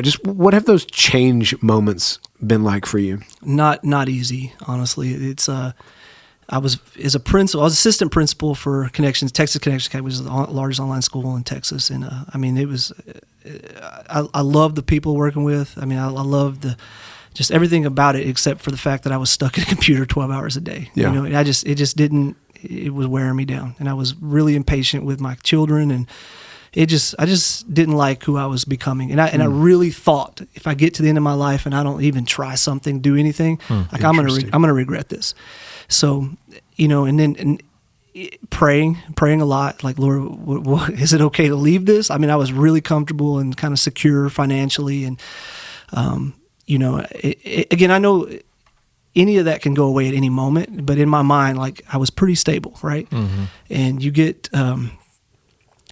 just what have those change moments been like for you? Not easy, honestly. It's I was assistant principal for Texas Connections, which is the largest online school in Texas, and I mean, it was. I love the people working with. I mean, I love just everything about it, except for the fact that I was stuck at a computer 12 hours a day. Yeah. You know, it was wearing me down, and I was really impatient with my children, and I just didn't like who I was becoming. And I really thought, if I get to the end of my life and I don't even try something, do anything, like I'm gonna regret this. So, you know, and praying a lot, like, Lord, is it okay to leave this? I mean, I was really comfortable and kind of secure financially, and you know, again, I know any of that can go away at any moment, but in my mind, like, I was pretty stable, right? Mm-hmm. And you get,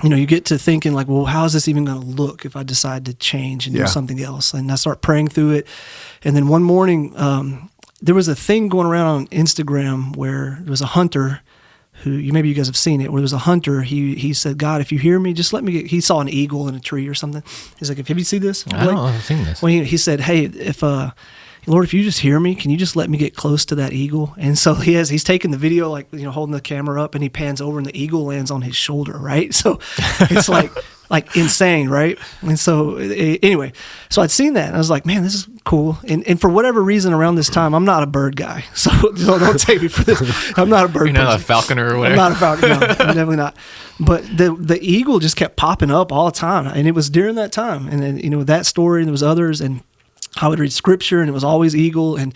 you get to thinking, like, well, how is this even going to look if I decide to change and do something else? And I start praying through it. And then one morning, there was a thing going around on Instagram where there was a hunter who, maybe you guys have seen it, where there was a hunter. He said, God, if you hear me, just let me he saw an eagle in a tree or something. He's like, have you seen this? I don't know, I've seen this. Well, he said, hey, Lord, if you just hear me, can you just let me get close to that eagle? And so he's taking the video, like, holding the camera up, and he pans over and the eagle lands on his shoulder, right? So it's like insane, right? And so anyway, so I'd seen that and I was like, man, this is cool. And for whatever reason around this time, I'm not a bird guy. So don't take me for this. I'm not a bird. You're not a falconer or whatever? I'm not a falconer. No, I'm definitely not. But the eagle just kept popping up all the time. And it was during that time. And then, that story, and there was others, and I would read scripture, and it was always eagle. And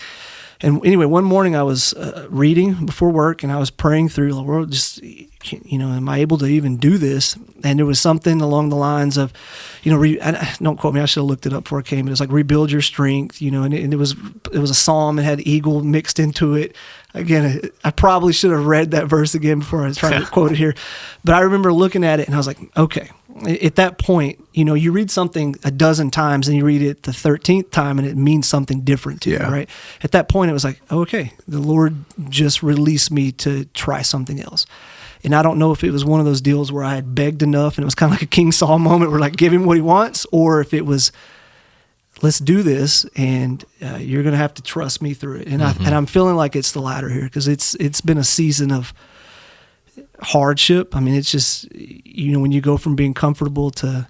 anyway, one morning I was reading before work, and I was praying through the world, just, am I able to even do this? And there was something along the lines of, don't quote me, I should have looked it up before it came, but it was like, rebuild your strength, and it was a psalm, it had eagle mixed into it. Again, I probably should have read that verse again before I was trying to quote it here. But I remember looking at it, and I was like, okay. At that point, you read something a dozen times and you read it the 13th time and it means something different to you, right? At that point, it was like, okay, the Lord just released me to try something else. And I don't know if it was one of those deals where I had begged enough and it was kind of like a King Saul moment where, like, give him what he wants, or if it was, let's do this, and you're going to have to trust me through it. And I'm feeling like it's the latter here, because it's been a season of hardship. I mean, it's just, when you go from being comfortable to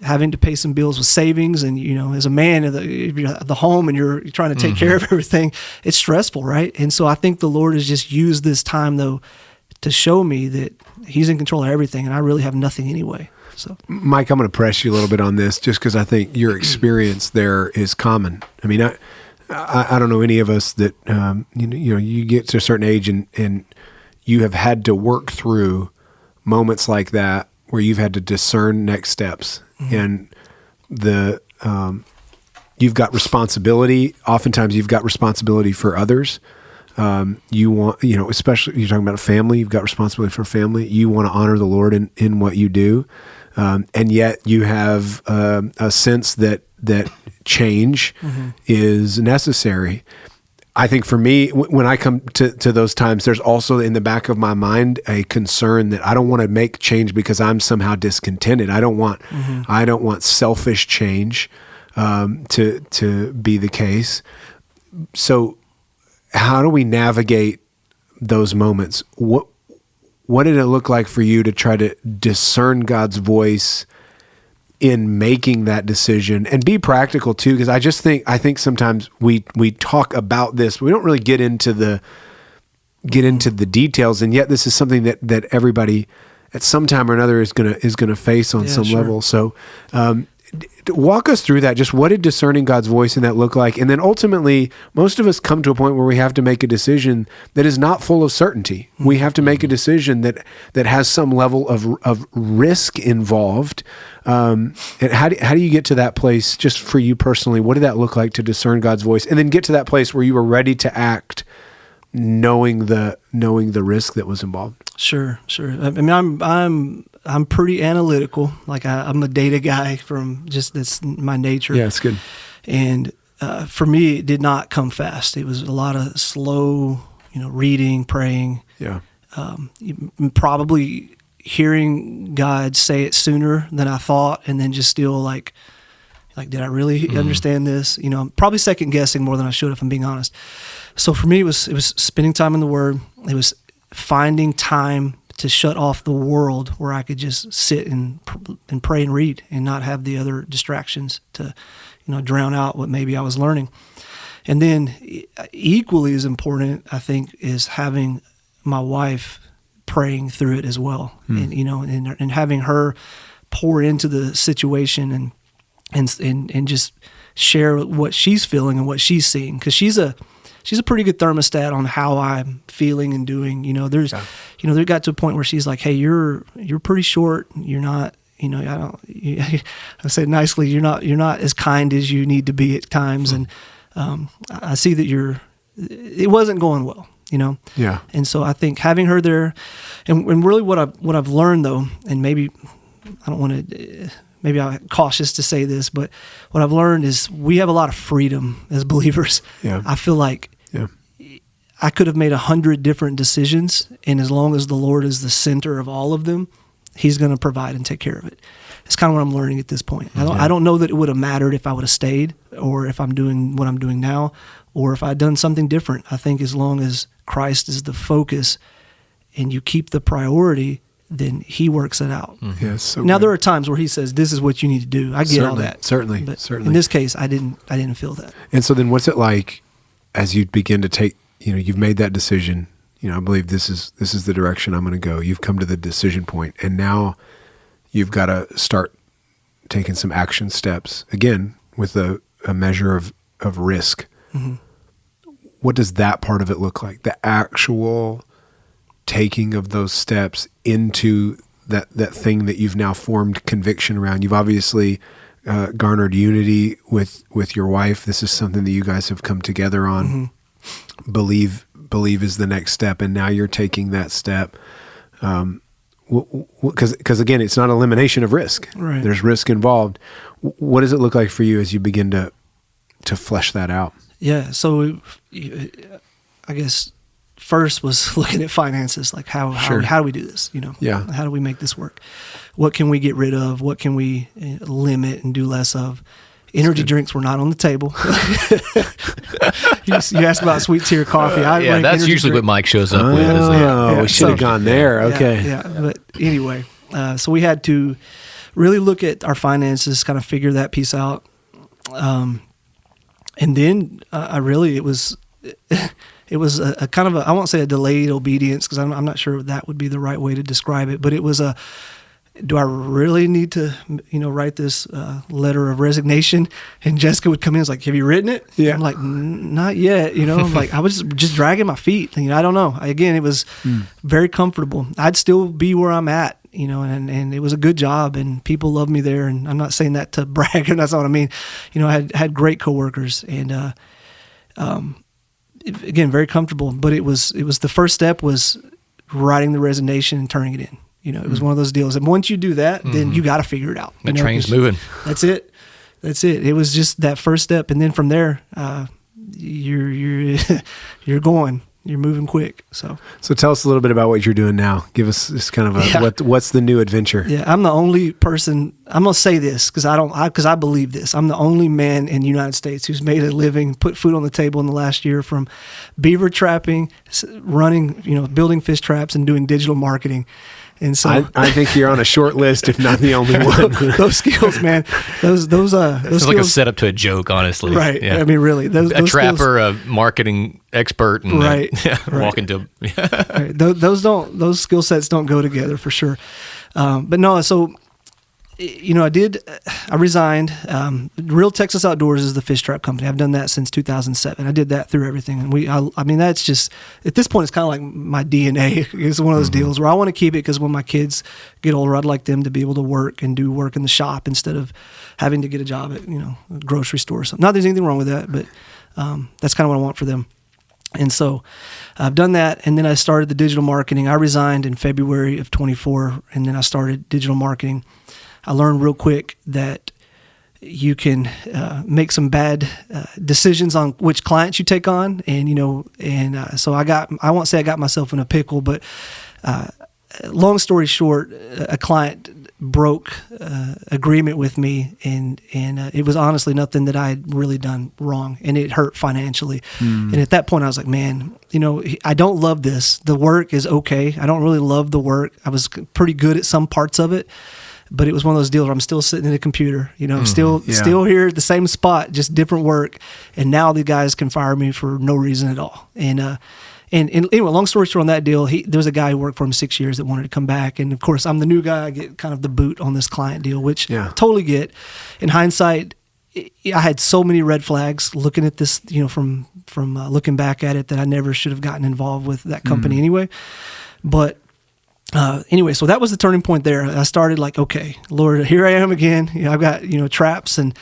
having to pay some bills with savings, and, as a man if you're at the home and you're trying to take care of everything, it's stressful, right? And so I think the Lord has just used this time, though, to show me that he's in control of everything, and I really have nothing anyway. So, Mike, I'm going to press you a little bit on this, just because I think your experience there is common. I mean, I don't know any of us that, you get to a certain age and you have had to work through moments like that where you've had to discern next steps, and you've got responsibility. Oftentimes you've got responsibility for others. You want, especially you're talking about a family, you've got responsibility for a family. You want to honor the Lord in what you do. And yet you have a sense that change is necessary. I think for me, when I come to those times, there's also in the back of my mind a concern that I don't want to make change because I'm somehow discontented. I don't want selfish change to be the case. So how do we navigate those moments? What did it look like for you to try to discern God's voice in making that decision, and be practical too? Because I think sometimes we talk about this, but we don't really get into the details, and yet this is something that everybody at some time or another is gonna face on some level. So walk us through that. Just what did discerning God's voice in that look like? And then ultimately, most of us come to a point where we have to make a decision that is not full of certainty. We have to make a decision that has some level of risk involved. And how do you get to that place, just for you personally? What did that look like to discern God's voice, and then get to that place where you were ready to act, knowing the risk that was involved? Sure. I mean, I'm pretty analytical. Like I'm a data guy from just that's my nature. Yeah, it's good. And for me, it did not come fast. It was a lot of slow, reading, praying. Yeah. Probably hearing God say it sooner than I thought, and then just still like, did I really understand this? Probably second guessing more than I should, if I'm being honest. So for me, it was spending time in the Word. It was finding time to shut off the world where I could just sit and pray and read and not have the other distractions to, drown out what maybe I was learning. And then equally as important, I think, is having my wife praying through it as well, and and having her pour into the situation and just share what she's feeling and what she's seeing, because she's a pretty good thermostat on how I'm feeling and doing. There got to a point where she's like, "Hey, you're pretty short. You're not, I say nicely, you're not as kind as you need to be at times, and I see that it wasn't going well." Yeah. And so I think having her there, and really what I've learned though, and maybe I don't want to. Maybe I'm cautious to say this, but what I've learned is we have a lot of freedom as believers. Yeah. I feel like I could have made 100 different decisions, and as long as the Lord is the center of all of them, He's going to provide and take care of it. It's kind of what I'm learning at this point. I don't know that it would have mattered if I would have stayed, or if I'm doing what I'm doing now, or if I'd done something different. I think as long as Christ is the focus and you keep the priority, then He works it out. Mm-hmm. Yes. So now there are times where He says, "This is what you need to do." I get all that. Certainly. But in this case, I didn't feel that. And so then, what's it like as you begin to take? You've made that decision. I believe this is the direction I'm going to go. You've come to the decision point, and now you've got to start taking some action steps again with a measure of risk. Mm-hmm. What does that part of it look like? The actual taking of those steps into that thing that you've now formed conviction around. You've obviously garnered unity with your wife. This is something that you guys have come together on. Mm-hmm. Believe is the next step, and now you're taking that step. Because again, it's not elimination of risk. Right. There's risk involved. What does it look like for you as you begin to flesh that out? Yeah. So I guess first was looking at finances, like how do we do this? Yeah. How do we make this work? What can we get rid of? What can we limit and do less of? Energy drinks were not on the table. You asked about sweet tea or coffee. That's usually what Mike shows up with. Oh, we should have gone there. Okay. Yeah. But anyway, so we had to really look at our finances, kind of figure that piece out. And then it was a kind of I won't say a delayed obedience, because I'm not sure that would be the right way to describe it, but it was do I really need to, write this letter of resignation? And Jessica would come in and was like, "Have you written it?" Yeah. I'm like, "Not yet." I'm like, I was just dragging my feet. I don't know. Again, it was very comfortable. I'd still be where I'm at, and it was a good job, and people love me there. And I'm not saying that to brag, and that's not what I mean. I had great coworkers, and again, very comfortable. But it was the first step was writing the resignation and turning it in. It was one of those deals. And once you do that, then you got to figure it out. The train's moving. That's it. It was just that first step. And then from there, you're going. You're moving quick. So tell us a little bit about what you're doing now. Give us just kind of what's the new adventure? Yeah, I'm the only person. I'm gonna say this because I believe this. I'm the only man in the United States who's made a living, put food on the table in the last year from beaver trapping, running, building fish traps, and doing digital marketing. And so I think you're on a short list, if not the only one. Those skills, man. Those skills, like a setup to a joke, honestly. Right. Yeah. I mean, really. Those trapper, a marketing expert, and right. Walk into. Right. Those skill sets don't go together for sure. But no. So I resigned. Real Texas Outdoors is the fish trap company. I've done that since 2007. I did that through everything. And I mean, that's just, at this point, it's kind of like my DNA. It's one of those deals where I want to keep it because when my kids get older, I'd like them to be able to work and do work in the shop instead of having to get a job at, a grocery store or something. Not that there's anything wrong with that, but that's kind of what I want for them. And so I've done that, and then I started the digital marketing. I resigned in February of 24, and then I started digital marketing. I learned real quick that you can make some bad decisions on which clients you take on, and so I won't say I got myself in a pickle, but long story short, a client broke agreement with me, and it was honestly nothing that I had really done wrong, and it hurt financially. And at that point I was like, man, I don't love this. The work is okay. I don't really love the work. I was pretty good at some parts of it, but it was one of those deals where I'm still sitting in a computer, still here at the same spot, just different work. And now the guys can fire me for no reason at all. And anyway, long story short on that deal, there was a guy who worked for him 6 years that wanted to come back. And of course, I'm the new guy. I get kind of the boot on this client deal, which I totally get. In hindsight, I had so many red flags looking at this, from looking back at it, that I never should have gotten involved with that company anyway. But anyway, so that was the turning point there. I started like, okay, Lord, here I am again. I've got, traps and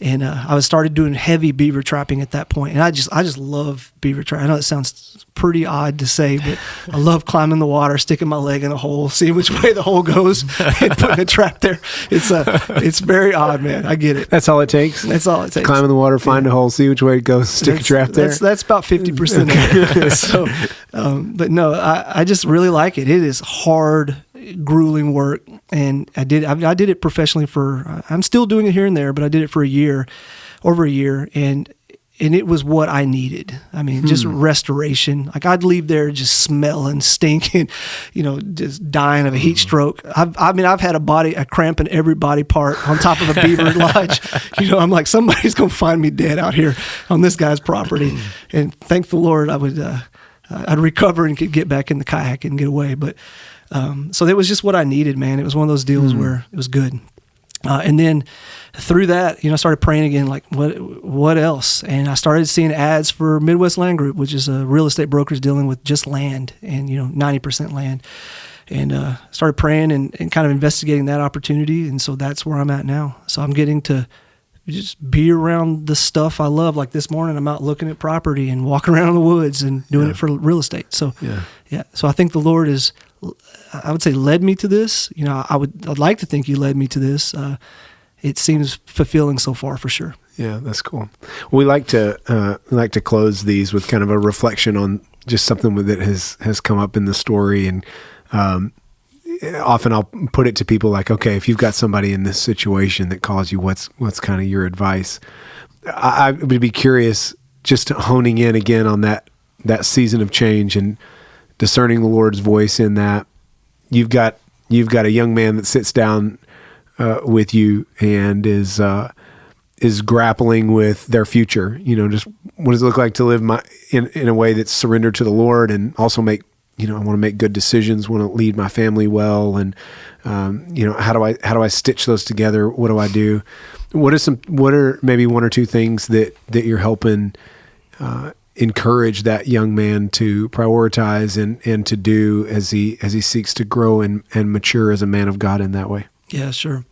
I started doing heavy beaver trapping at that point. And I just love beaver trapping. I know it sounds pretty odd to say, but I love climbing the water, sticking my leg in a hole, seeing which way the hole goes, and putting a trap there. It's very odd, man. I get it. That's all it takes? That's all it takes. Climb in the water, find a hole, see which way it goes, stick a trap there? That's about 50% of it. So, but no, I just really like it. It is hard, grueling work, and I did it professionally I'm still doing it here and there, but I did it for over a year, and it was what I needed. I mean, just restoration. Like I'd leave there just smelling, stinking, just dying of a heat stroke. I've had a cramp in every body part on top of a beaver lodge. I'm like, somebody's gonna find me dead out here on this guy's property. And thank the Lord, I'd recover and could get back in the kayak and get away. But so it was just what I needed, man. It was one of those deals where it was good. And then through that, I started praying again, like what else? And I started seeing ads for Midwest Land Group, which is a real estate brokerage dealing with just land and, 90% land. And started praying and kind of investigating that opportunity. And so that's where I'm at now. So I'm getting to just be around the stuff I love. Like this morning, I'm out looking at property and walking around in the woods and doing it for real estate. So, So I think the Lord is, I would say, led me to this. I'd like to think He led me to this. It seems fulfilling so far, for sure. Yeah, that's cool. We like to close these with kind of a reflection on just something that has come up in the story, and often I'll put it to people like, okay, if you've got somebody in this situation that calls you, what's kind of your advice? I would be curious, just honing in again on that season of change and discerning the Lord's voice in that. You've got a young man that sits down with you and is grappling with their future. Just what does it look like to live in a way that's surrendered to the Lord, and also make, I want to make good decisions, want to lead my family well, and how do I stitch those together? What do I do? What are maybe one or two things that you're helping encourage that young man to prioritize and to do as he seeks to grow and mature as a man of God in that way? Yeah, sure.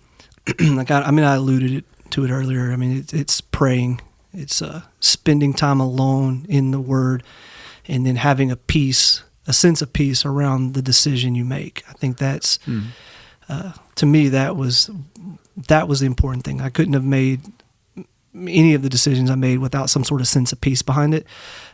I alluded to it earlier. It's praying. It's spending time alone in the Word, and then having a sense of peace around the decision you make. I think that's, to me, that was the important thing. I couldn't have made any of the decisions I made without some sort of sense of peace behind it.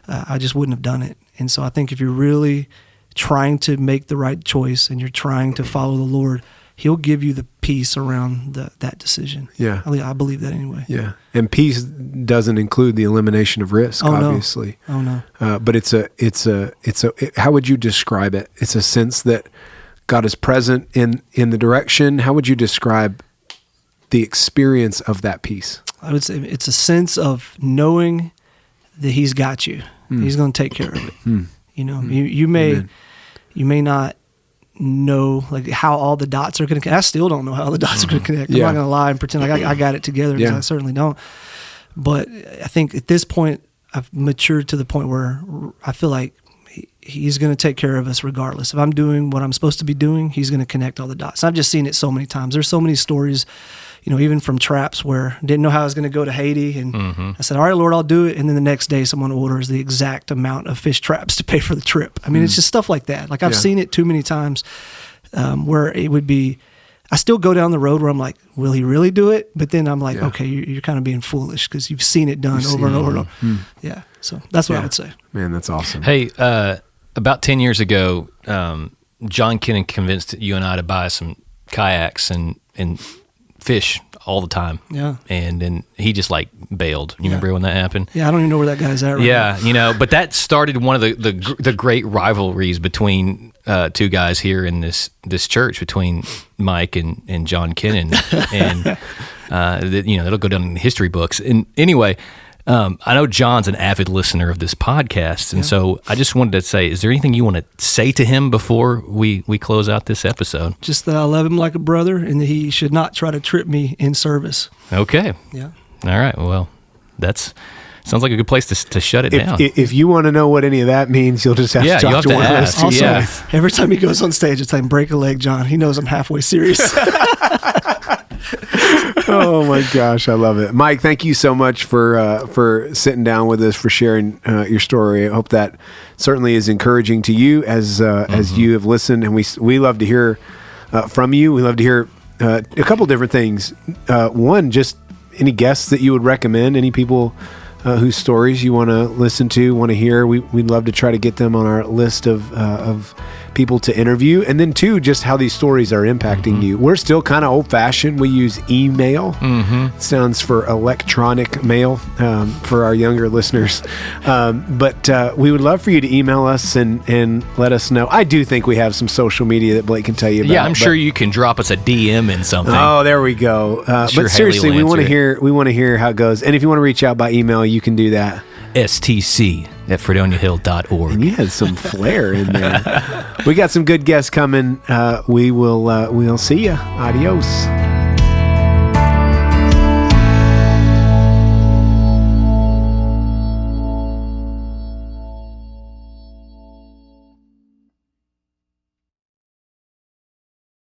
I just wouldn't have done it. And so I think if you're really trying to make the right choice and you're trying to follow the Lord, He'll give you the peace around that decision. Yeah. I believe that anyway. Yeah. And peace doesn't include the elimination of risk, obviously. Oh, no. But how would you describe it? It's a sense that God is present in the direction. How would you describe the experience of that peace? I would say it's a sense of knowing that He's got you. He's going to take care of it. You may not know like how all the dots are going to connect. I still don't know how the dots are going to connect. I'm not going to lie and pretend like I got it together, because I certainly don't. But I think at this point, I've matured to the point where I feel like he's going to take care of us regardless. If I'm doing what I'm supposed to be doing, he's going to connect all the dots. I've just seen it so many times. There's so many stories, even from traps where I didn't know how I was going to go to Haiti. And I said, all right, Lord, I'll do it. And then the next day someone orders the exact amount of fish traps to pay for the trip. I mean, it's just stuff like that. Like I've seen it too many times where it would be, I still go down the road where I'm like, will he really do it? But then I'm like, okay, you're kind of being foolish because you've seen it done over and over and over. Yeah. So that's what I would say. Man, that's awesome. Hey, about 10 years ago, John Kennan convinced you and I to buy some kayaks and fish all the time. Yeah. And then he just like bailed. You remember when that happened? Yeah, I don't even know where that guy's at right now. Yeah, but that started one of the great rivalries between two guys here in this church, between Mike and John Kennan. And it'll go down in the history books. And anyway, I know John's an avid listener of this podcast, and so I just wanted to say, is there anything you want to say to him before we close out this episode? Just that I love him like a brother, and that he should not try to trip me in service. Okay. Yeah. All right. Well, sounds like a good place to shut it down. If you want to know what any of that means, you'll just have to talk to one of us. Also, every time he goes on stage, it's like, break a leg, John. He knows I'm halfway serious. Oh my gosh, I love it, Mike. Thank you so much for sitting down with us, for sharing your story. I hope that certainly is encouraging to you as you have listened, and we love to hear from you. We love to hear a couple different things. One, just any guests that you would recommend, any people whose stories you want to listen to, want to hear. We'd love to try to get them on our list of people to interview. And then two, just how these stories are impacting you. We're still kind of old-fashioned. We use email. Sounds for electronic mail for our younger listeners. But we would love for you to email us and let us know. I do think we have some social media that Blake can tell you about. Yeah, I'm sure you can drop us a DM in something. Oh, there we go. But seriously, we want to hear how it goes. And if you want to reach out by email, you can do that. stc@fredoniahill.org. And you had some flair in there. We got some good guests coming. We'll see you. Adios.